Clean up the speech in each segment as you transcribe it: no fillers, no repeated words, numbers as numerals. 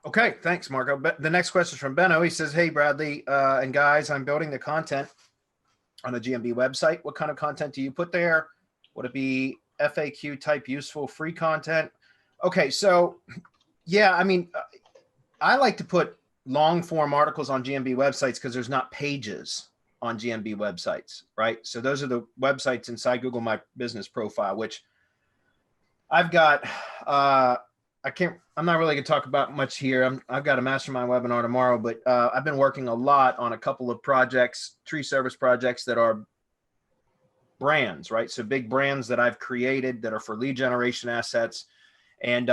Okay, thanks, Marco. But the next question is from Benno. He says, "Hey, Bradley and guys, I'm building the content on a GMB website. What kind of content do you put there? Would it be FAQ type useful free content?" Okay, so yeah, I mean, I like to put long form articles on GMB websites because there's not pages on GMB websites, right? So those are the websites inside Google My Business Profile, which I've got. I'm not really going to talk about much here. I've got a mastermind webinar tomorrow, but I've been working a lot on a couple of projects, tree service projects that are brands, right? So big brands that I've created that are for lead generation assets. And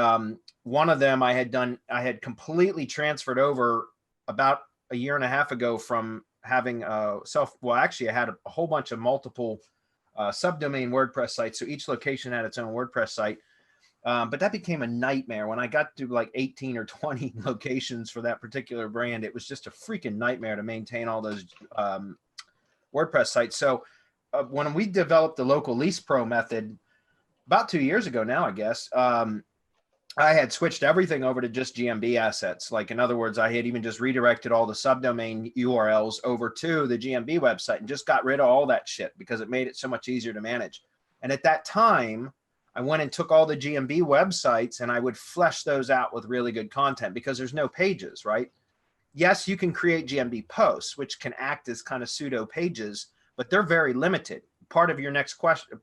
one of them I had completely transferred over about a year and a half ago from having actually I had a whole bunch of multiple subdomain WordPress sites. So each location had its own WordPress site. But that became a nightmare when I got to like 18 or 20 locations for that particular brand. It was just a freaking nightmare to maintain all those WordPress sites. So when we developed the local lease pro method about 2 years ago now, I guess, I had switched everything over to just GMB assets. Like, in other words, I had even just redirected all the subdomain URLs over to the GMB website and just got rid of all that shit because it made it so much easier to manage. And at that time, I went and took all the GMB websites and I would flesh those out with really good content because there's no pages, right? Yes, you can create GMB posts, which can act as kind of pseudo pages, but they're very limited. Part of your next question,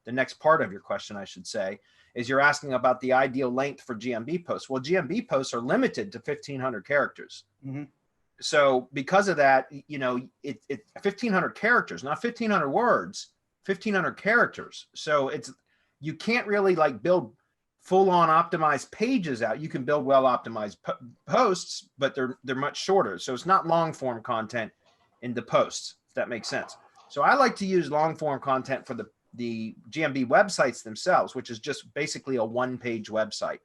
the next part of your question, I should say, is you're asking about the ideal length for GMB posts. Well, GMB posts are limited to 1,500 characters. Mm-hmm. So because of that, you know, it's 1,500 characters, not 1,500 words, 1,500 characters. So you can't really like build full-on optimized pages out. You can build well-optimized posts, but they're much shorter. So it's not long-form content in the posts, if that makes sense. So I like to use long-form content for the GMB websites themselves, which is just basically a one-page website.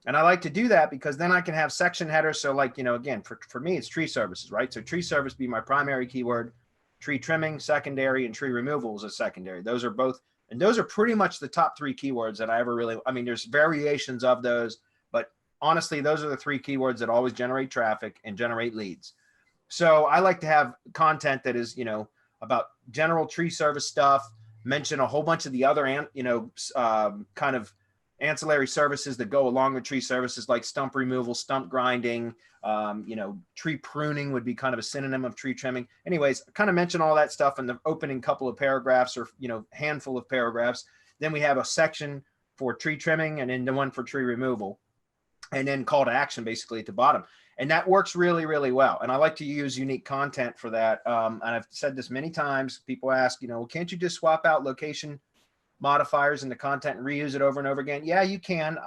And I like to do that because then I can have section headers. So like, you know, again, for me, it's tree services, right? So tree service be my primary keyword, tree trimming secondary, and tree removal is a secondary. Those are both, and those are pretty much the top three keywords that I ever really, I mean, there's variations of those, but honestly, those are the three keywords that always generate traffic and generate leads. So I like to have content that is, you know, about general tree service stuff, mention a whole bunch of the other, kind of ancillary services that go along with tree services, like stump removal, stump grinding, tree pruning would be kind of a synonym of tree trimming. Anyways, kind of mention all that stuff in the opening couple of paragraphs or, handful of paragraphs. Then we have a section for tree trimming and then the one for tree removal, and then call to action basically at the bottom. And that works really, really well. And I like to use unique content for that. And I've said this many times. People ask, can't you just swap out location modifiers in the content and reuse it over and over again? Yeah, you can.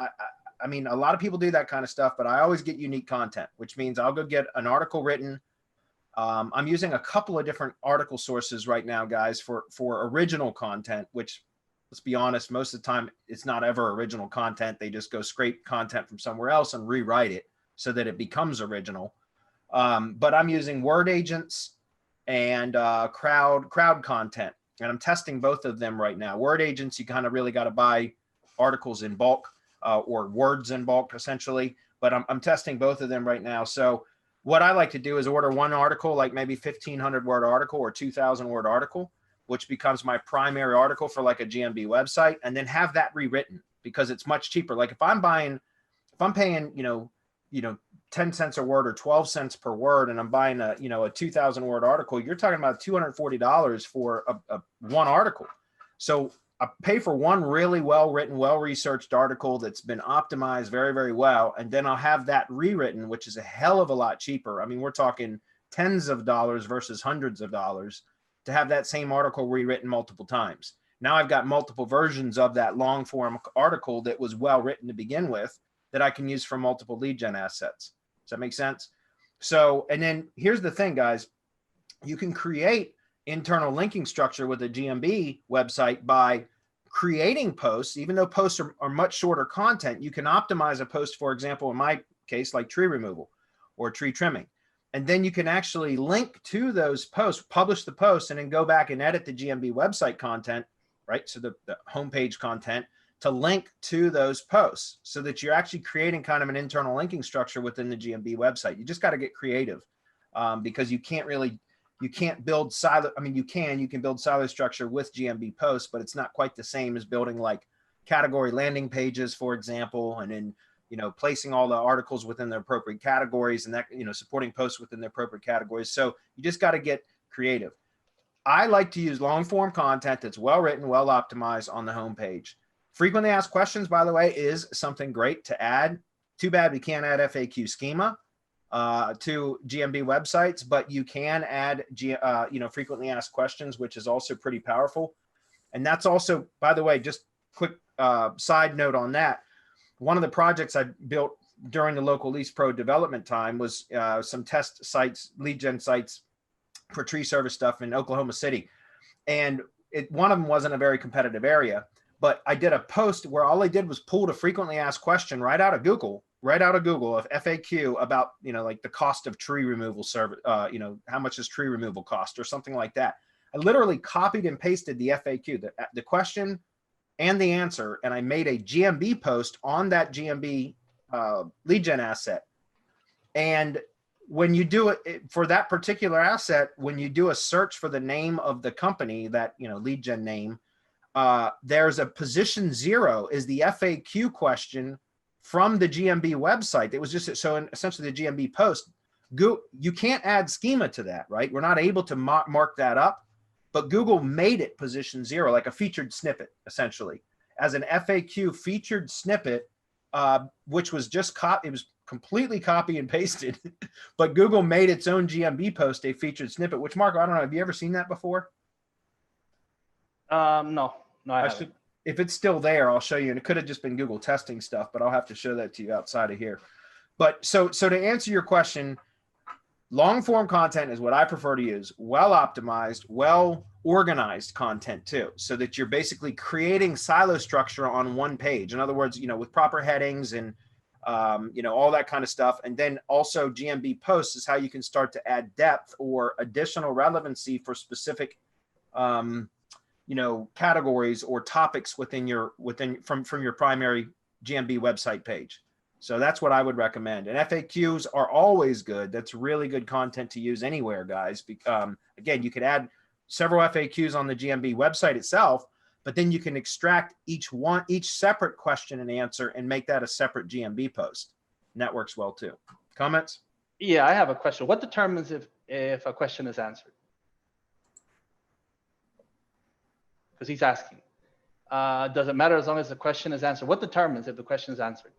I mean, a lot of people do that kind of stuff, but I always get unique content, which means I'll go get an article written. I'm using a couple of different article sources right now, guys, for original content, which, let's be honest, most of the time it's not ever original content. They just go scrape content from somewhere else and rewrite it so that it becomes original. But I'm using word agents and crowd content, and I'm testing both of them right now. Word agents, you kind of really got to buy articles in bulk or words in bulk, essentially. But I'm testing both of them right now. So what I like to do is order one article, like maybe 1,500 word article or 2,000 word article, which becomes my primary article for like a GMB website, and then have that rewritten because it's much cheaper. Like if I'm paying, 10 cents a word or 12 cents per word, and I'm buying a 2,000 word article, you're talking about $240 for one article. So I pay for one really well-written, well-researched article that's been optimized very, very well. And then I'll have that rewritten, which is a hell of a lot cheaper. I mean, we're talking tens of dollars versus hundreds of dollars to have that same article rewritten multiple times. Now I've got multiple versions of that long form article that was well-written to begin with that I can use for multiple lead gen assets. Does that make sense? So, and then here's the thing, guys. You can create internal linking structure with a GMB website by creating posts. Even though posts are much shorter content, you can optimize a post, for example, in my case, like tree removal or tree trimming. And then you can actually link to those posts, publish the post, and then go back and edit the GMB website content, right? So the homepage content to link to those posts so that you're actually creating kind of an internal linking structure within the GMB website. You just got to get creative because you can't build silo. I mean, you can build silo structure with GMB posts, but it's not quite the same as building like category landing pages, for example, and then, you know, placing all the articles within the appropriate categories and that, you know, supporting posts within the appropriate categories. So you just got to get creative. I like to use long form content that's well written, well optimized on the homepage. Frequently asked questions, by the way, is something great to add. Too bad we can't add FAQ schema to GMB websites, but you can add, you know, frequently asked questions, which is also pretty powerful. And that's also, by the way, just quick side note on that. One of the projects I built during the local Lease Pro development time was some test sites, lead gen sites for tree service stuff in Oklahoma City. And one of them wasn't a very competitive area, but I did a post where all I did was pull a frequently asked question right out of Google of FAQ about, you know, like the cost of tree removal service, you know, how much does tree removal cost or something like that. I literally copied and pasted the FAQ, the question and the answer, and I made a GMB post on that GMB lead gen asset. And when you do it for that particular asset, when you do a search for the name of the company, that, you know, lead gen name, there's a position 0 is the FAQ question from the GMB website. It was just, so essentially the GMB post, you can't add schema to that, right? We're not able to mark that up, but Google made it position 0, like a featured snippet, essentially, as an FAQ featured snippet, which was just it was completely copy and pasted, but Google made its own GMB post a featured snippet, which, Marco, I don't know, have you ever seen that before? No, I haven't. If it's still there, I'll show you. And it could have just been Google testing stuff, but I'll have to show that to you outside of here. But so to answer your question, long form content is what I prefer to use. Well optimized, well organized content too, so that you're basically creating silo structure on one page. In other words, you know, with proper headings and you know, all that kind of stuff. And then also GMB posts is how you can start to add depth or additional relevancy for specific you know, categories or topics from your primary GMB website page. So that's what I would recommend. And FAQs are always good. That's really good content to use anywhere, guys. Again, you could add several FAQs on the GMB website itself, but then you can extract each separate question and answer and make that a separate GMB post. And that works well too. Comments? Yeah, I have a question. What determines if a question is answered? Because he's asking. Does it matter as long as the question is answered? What determines if the question is answered?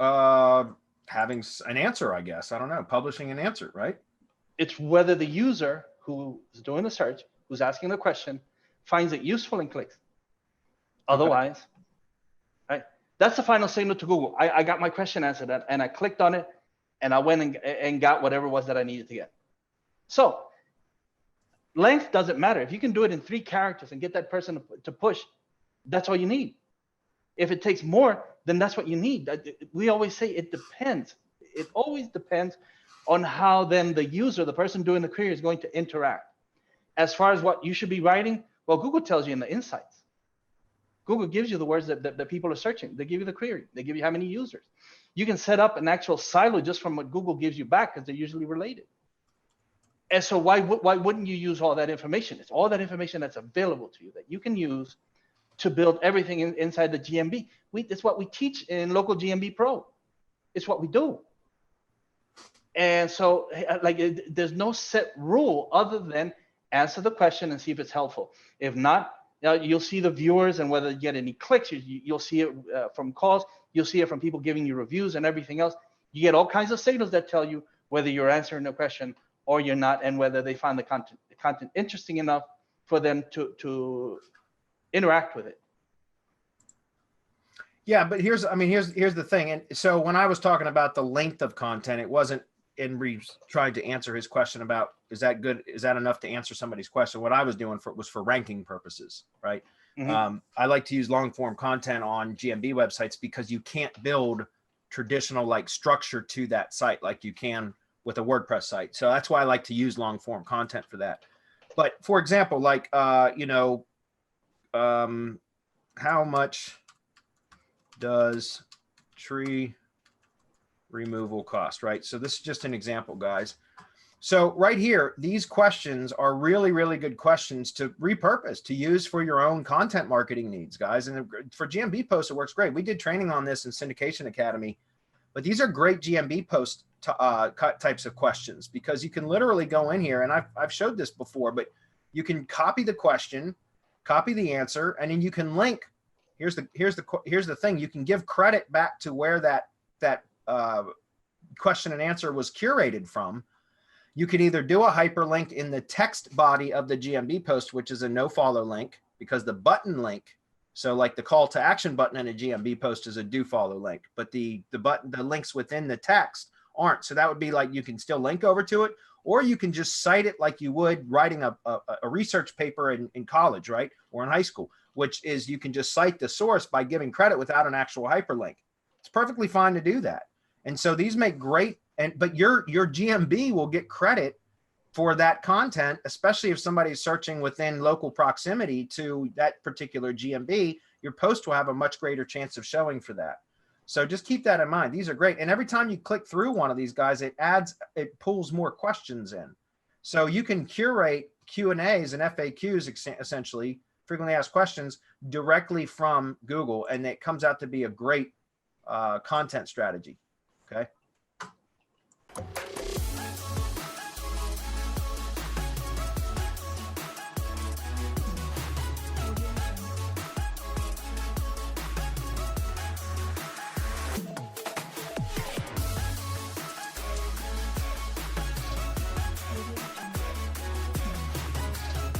Having an answer, I guess. I don't know. Publishing an answer, right? It's whether the user who is doing the search, who's asking the question, finds it useful and clicks. Otherwise, right? That's the final signal to Google. I got my question answered and I clicked on it and I went and got whatever it was that I needed to get. So length doesn't matter. If you can do it in 3 characters and get that person to push, that's all you need. If it takes more, then that's what you need. We always say it depends. It always depends on how then the user, the person doing the query, is going to interact. As far as what you should be writing, well, Google tells you in the insights. Google gives you the words that people are searching. They give you the query. They give you how many users. You can set up an actual silo just from what Google gives you back, because they're usually related. And so why wouldn't you use all that information? It's all that information that's available to you that you can use to build everything inside the GMB. It's what we teach in local GMB Pro. It's what we do. And so there's no set rule other than answer the question and see if it's helpful. If not, you'll see the viewers and whether you get any clicks. You'll see it from calls. You'll see it from people giving you reviews and everything else. You get all kinds of signals that tell you whether you're answering a question or you're not, and whether they find the content interesting enough for them to interact with it. Yeah, but here's the thing. And so when I was talking about the length of content, it wasn't in trying to answer his question about, is that good? Is that enough to answer somebody's question? What I was doing was for ranking purposes, right? Mm-hmm. I like to use long form content on GMB websites because you can't build traditional like structure to that site like you can with a WordPress site. So that's why I like to use long form content for that. But for example, like, how much does tree removal cost, right? So this is just an example, guys. So right here, these questions are really, really good questions to repurpose, to use for your own content marketing needs, guys. And for GMB posts, it works great. We did training on this in Syndication Academy, but these are great GMB post types of questions, because you can literally go in here, and I've showed this before, but you can copy the question, copy the answer, and then you can link. Here's the thing. You can give credit back to where that question and answer was curated from. You can either do a hyperlink in the text body of the GMB post, which is a no follow link, because the button link, so like the call to action button in a GMB post is a do follow link, but the links within the text aren't. So that would be like, you can still link over to it, or you can just cite it like you would writing a research paper in college, right? Or in high school, which is you can just cite the source by giving credit without an actual hyperlink. It's perfectly fine to do that. And so these make great, but your GMB will get credit for that content, especially if somebody's searching within local proximity to that particular GMB. Your post will have a much greater chance of showing for that. So just keep that in mind. These are great. And every time you click through one of these guys, it pulls more questions in. So you can curate Q&As and FAQs, essentially, frequently asked questions, directly from Google. And it comes out to be a great content strategy.